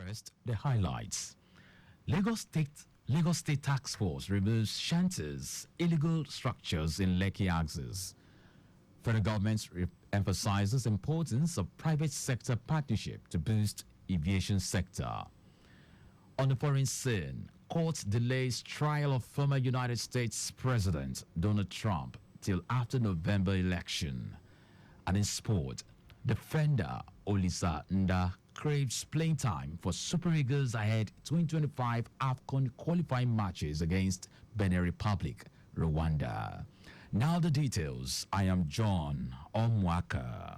First, the highlights. Lagos State Task Force removes shanties, illegal structures in Lekki axis. Federal government emphasizes importance of private sector partnership to boost aviation sector. On the foreign scene, court delays trial of former United States President Donald Trump till after November election. And in sport, defender Olisa Nda craves playing time for Super Eagles ahead 2025 AFCON qualifying matches against Benin Republic, Rwanda. Now the details. I am John Omoaka.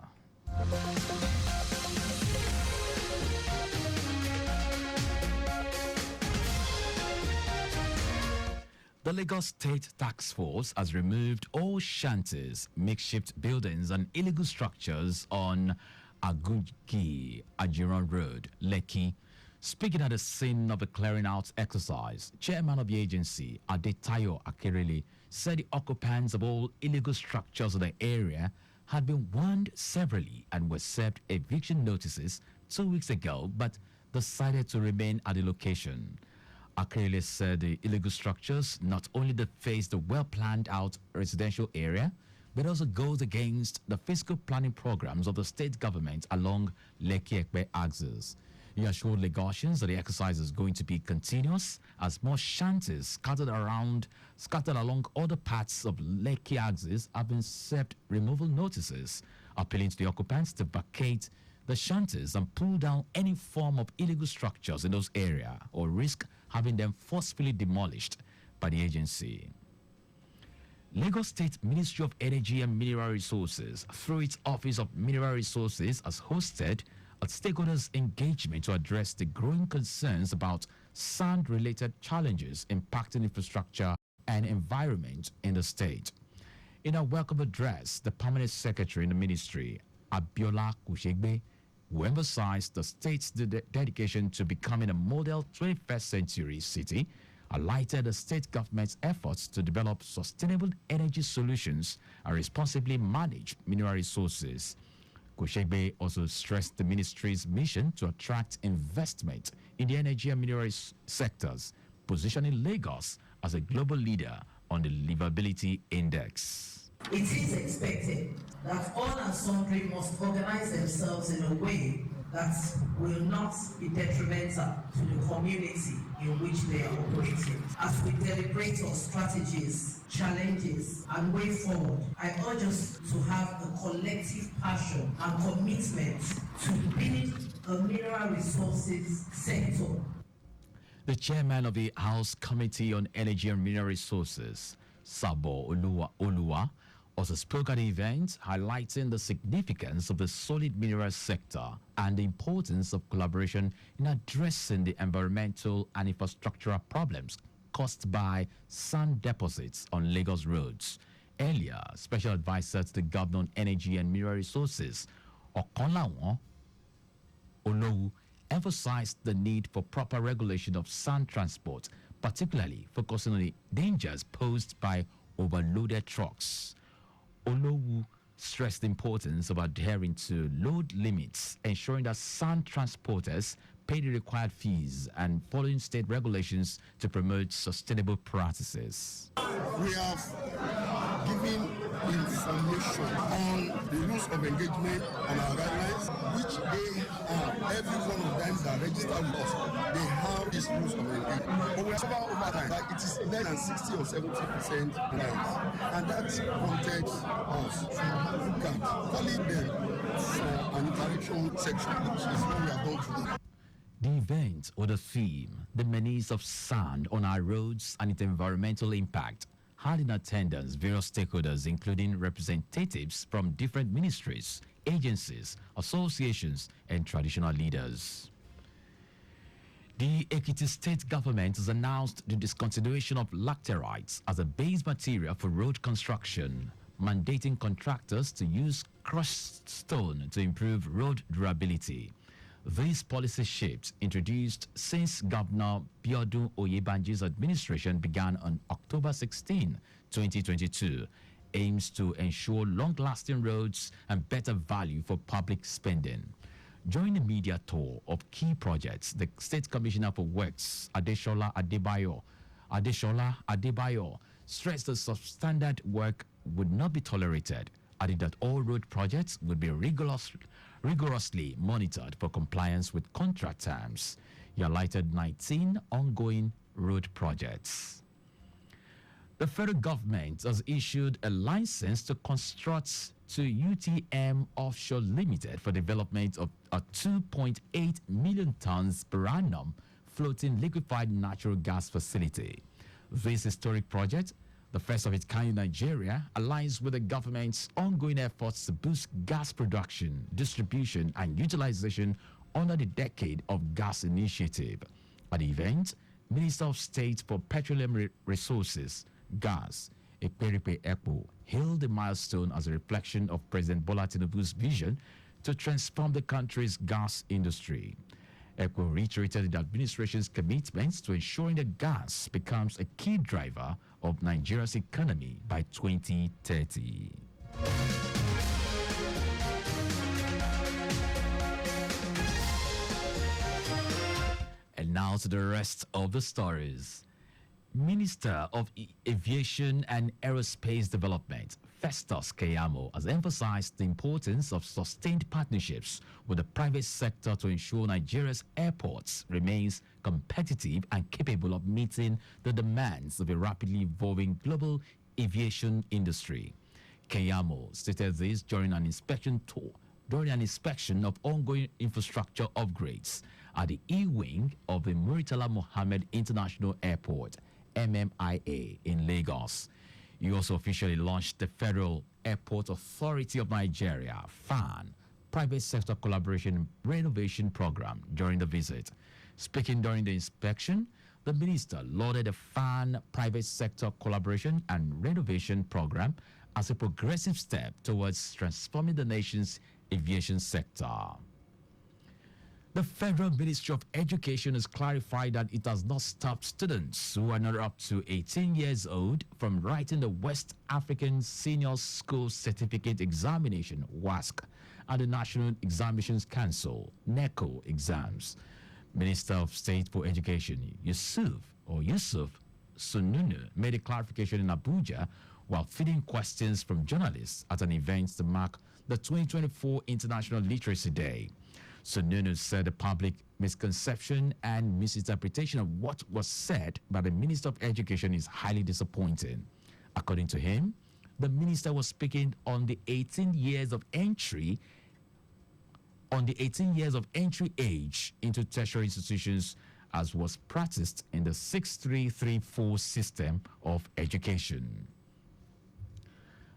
The Lagos State Task Force has removed all shanties, makeshift buildings, and illegal structures on Agugi Ajiran Road, Lekki. Speaking at the scene of the clearing out exercise, chairman of the agency, Adetayo Akerele, said the occupants of all illegal structures in the area had been warned severally and were served eviction notices 2 weeks ago, but decided to remain at the location. Akerele said the illegal structures not only deface the well-planned out residential area, but also goes against the fiscal planning programs of the state government along Lekki-Ekpe axis. He assured Lagosians that the exercise is going to be continuous as more shanties scattered along other parts of Lekki axis have been served removal notices, appealing to the occupants to vacate the shanties and pull down any form of illegal structures in those areas or risk having them forcefully demolished by the agency. Lagos State Ministry of Energy and Mineral Resources, through its Office of Mineral Resources, has hosted a stakeholders engagement to address the growing concerns about sand-related challenges impacting infrastructure and environment in the state. In a welcome address, the permanent secretary in the ministry, Abiola Kushegbe, who emphasized the state's dedication to becoming a model 21st century city, highlighted the state government's efforts to develop sustainable energy solutions and responsibly manage mineral resources. Kushegbe also stressed the ministry's mission to attract investment in the energy and mineral sectors, positioning Lagos as a global leader on the Livability Index. It is expected that all and sundry must organize themselves in a way that will not be detrimental to the community in which they are operating. As we deliberate on strategies, challenges, and way forward, I urge us to have a collective passion and commitment to build a mineral resources sector. The chairman of the House Committee on Energy and Mineral Resources, Sabo Oluwa, also spoke at the event, highlighting the significance of the solid mineral sector and the importance of collaboration in addressing the environmental and infrastructural problems caused by sand deposits on Lagos roads. Earlier, Special Advisor to the Governor on Energy and Mineral Resources, Okonlawon Olowu, emphasized the need for proper regulation of sand transport, particularly focusing on the dangers posed by overloaded trucks. Olowu stressed the importance of adhering to load limits, ensuring that sand transporters pay the required fees, and following state regulations to promote sustainable practices. We have given information on the rules of engagement and our guidelines, which they have. Every one of them that register with us, they have these rules of engagement. But we have found over time that it is less than 60 or 70% compliance. And that prompted us to look at calling them for an interaction section, which is what we are going to do. The event or the theme, the menace of sand on our roads and its environmental impact, had in attendance various stakeholders, including representatives from different ministries, agencies, associations, and traditional leaders. The Ekiti State government has announced the discontinuation of lacterites as a base material for road construction, mandating contractors to use crushed stone to improve road durability. This policy shift, introduced since Governor Biodun Oyebanji's administration began on October 16, 2022, aims to ensure long-lasting roads and better value for public spending. During the media tour of key projects, the State Commissioner for Works, Adeshola Adebayo, stressed that substandard work would not be tolerated, adding that all road projects would be rigorously monitored for compliance with contract terms. He highlighted 19 ongoing road projects. The federal government has issued a license to construct to UTM Offshore Limited for development of a 2.8 million tons per annum floating liquefied natural gas facility. This historic project, the first of its kind in Nigeria, aligns with the government's ongoing efforts to boost gas production, distribution, and utilization under the Decade of Gas Initiative. At the event, Minister of State for Petroleum Resources, Gas, Ekperipe Ekpo, hailed the milestone as a reflection of President Bola Tinubu's vision to transform the country's gas industry. Ekpo reiterated the administration's commitment to ensuring that gas becomes a key driver of Nigeria's economy by 2030. And now to the rest of the stories. Minister of Aviation and Aerospace Development, Festus Keyamo, has emphasized the importance of sustained partnerships with the private sector to ensure Nigeria's airports remains competitive and capable of meeting the demands of a rapidly evolving global aviation industry. Keyamo stated this during an inspection of ongoing infrastructure upgrades at the E-Wing of the Muritala Mohammed International Airport, MMIA, in Lagos. He also officially launched the Federal Airport Authority of Nigeria, FAN, Private Sector Collaboration Renovation Program during the visit. Speaking during the inspection, the minister lauded the FAN Private Sector Collaboration and Renovation Program as a progressive step towards transforming the nation's aviation sector. The Federal Ministry of Education has clarified that it has not stopped students who are not up to 18 years old from writing the West African Senior School Certificate Examination, WASC, and the National Examinations Council, NECO, exams. Minister of State for Education, Yusuf Sununu, made a clarification in Abuja while feeding questions from journalists at an event to mark the 2024 International Literacy Day. Sununu said the public misconception and misinterpretation of what was said by the Minister of Education is highly disappointing. According to him, the minister was speaking on the 18 years of entry age into tertiary institutions as was practiced in the 6334 system of education.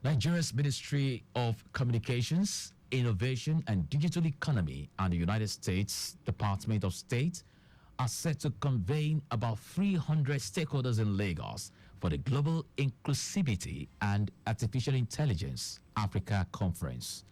Nigeria's Ministry of Communications, Innovation and Digital Economy and the United States Department of State are set to convene about 300 stakeholders in Lagos for the Global Inclusivity and Artificial Intelligence Africa Conference.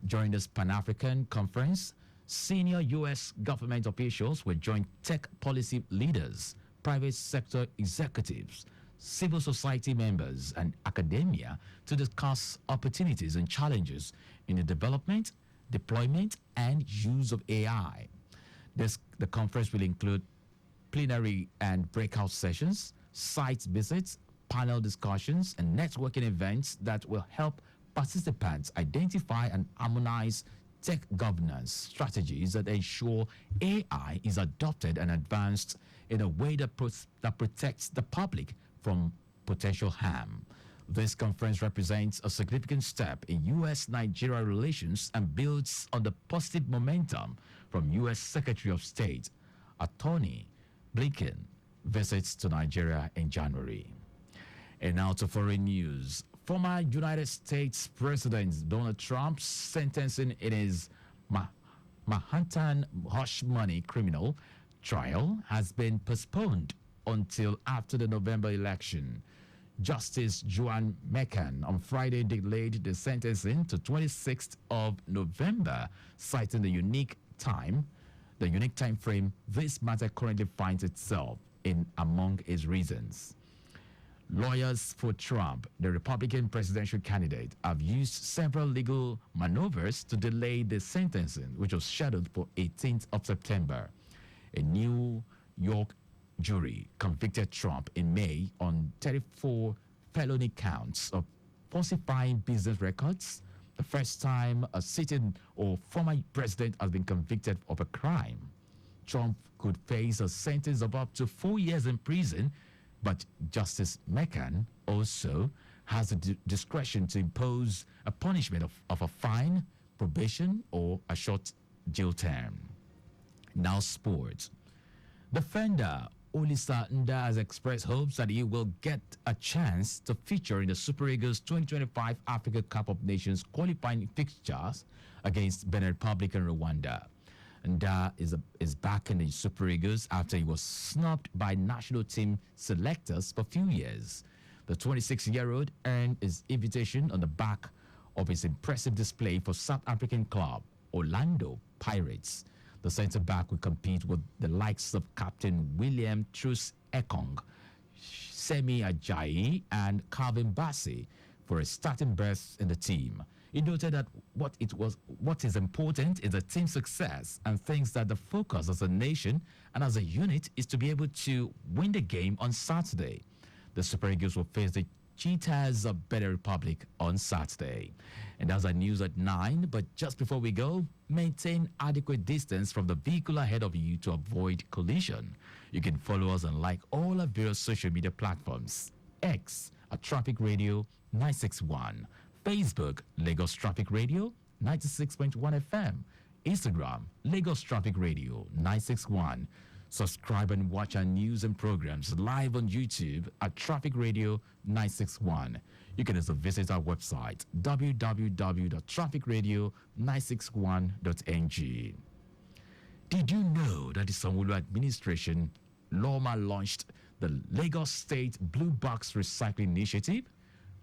During this Pan-African conference, senior U.S. government officials will join tech policy leaders, private sector executives, civil society members, and academia to discuss opportunities and challenges in the development, deployment, and use of AI. The conference will include plenary and breakout sessions, site visits, panel discussions, and networking events that will help participants identify and harmonize tech governance strategies that ensure AI is adopted and advanced in a way that protects the public from potential harm. This conference represents a significant step in U.S.-Nigeria relations and builds on the positive momentum from U.S. Secretary of State Antony Blinken visits to Nigeria in January. And now to foreign news. Former United States President Donald Trump's sentencing in his Manhattan hush money criminal trial has been postponed until after the November election. Justice Joan McCann on Friday delayed the sentencing to 26th of November, citing the unique time frame this matter currently finds itself in among its reasons. Lawyers for Trump, the Republican presidential candidate, have used several legal maneuvers to delay the sentencing, which was scheduled for 18th of September. A New York jury convicted Trump in May on 34 felony counts of falsifying business records, the first time a sitting or former president has been convicted of a crime. Trump could face a sentence of up to 4 years in prison, but Justice McCann also has the discretion to impose a punishment of a fine, probation, or a short jail term. Now, sports. Defender Olisa Nda has expressed hopes that he will get a chance to feature in the Super Eagles 2025 Africa Cup of Nations qualifying fixtures against Benin Republic and Rwanda. Nda is back in the Super Eagles after he was snubbed by national team selectors for a few years. The 26-year-old earned his invitation on the back of his impressive display for South African club Orlando Pirates. The centre-back will compete with the likes of Captain William Truss Ekong, Semi Ajayi, and Calvin Bassey for a starting berth in the team. He noted that what is important is the team's success and thinks that the focus as a nation and as a unit is to be able to win the game on Saturday. The Super Eagles will face the Cheetahs of Benin Republic on Saturday. And that's our news at 9. But just before we go, maintain adequate distance from the vehicle ahead of you to avoid collision. You can follow us and like all our various social media platforms. X at Traffic Radio 961. Facebook, Lagos Traffic Radio 96.1 FM. Instagram, Lagos Traffic Radio 961. Subscribe and watch our news and programs live on YouTube at Traffic Radio 961. You can also visit our website, www.trafficradio961.ng. Did you know that the Sanwo-Olu administration, Loma, launched the Lagos State Blue Box Recycling Initiative?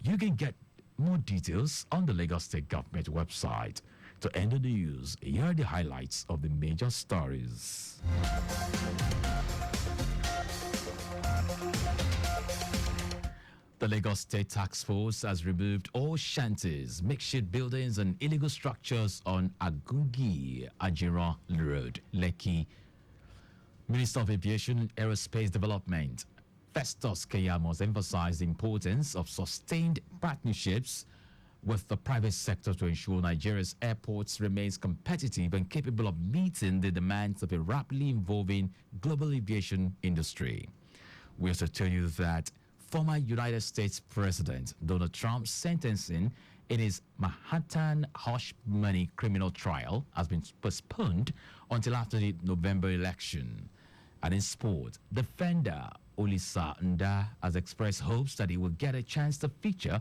You can get more details on the Lagos State Government website. To end the news, here are the highlights of the major stories. The Lagos State Task Force has removed all shanties, makeshift buildings, and illegal structures on Agungi Ajiran Road, Lekki. Minister of Aviation and Aerospace Development, Festus Keyamo, emphasized the importance of sustained partnerships with the private sector to ensure Nigeria's airports remains competitive and capable of meeting the demands of a rapidly evolving global aviation industry. We also tell you that former United States President Donald Trump's sentencing in his Manhattan hush money criminal trial has been postponed until after the November election. And in sport, defender Olisa Nda has expressed hopes that he will get a chance to feature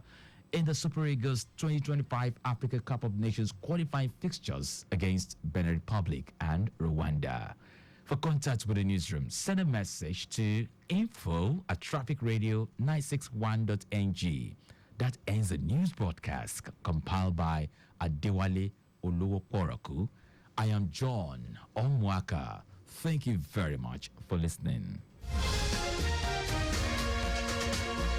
in the Super Eagles 2025 Africa Cup of Nations qualifying fixtures against Benin Republic and Rwanda. For contact with the newsroom, send a message to info@trafficradio961.ng. That ends the news broadcast compiled by Adewale Olowoporaku. I am John Omoaka. Thank you very much for listening.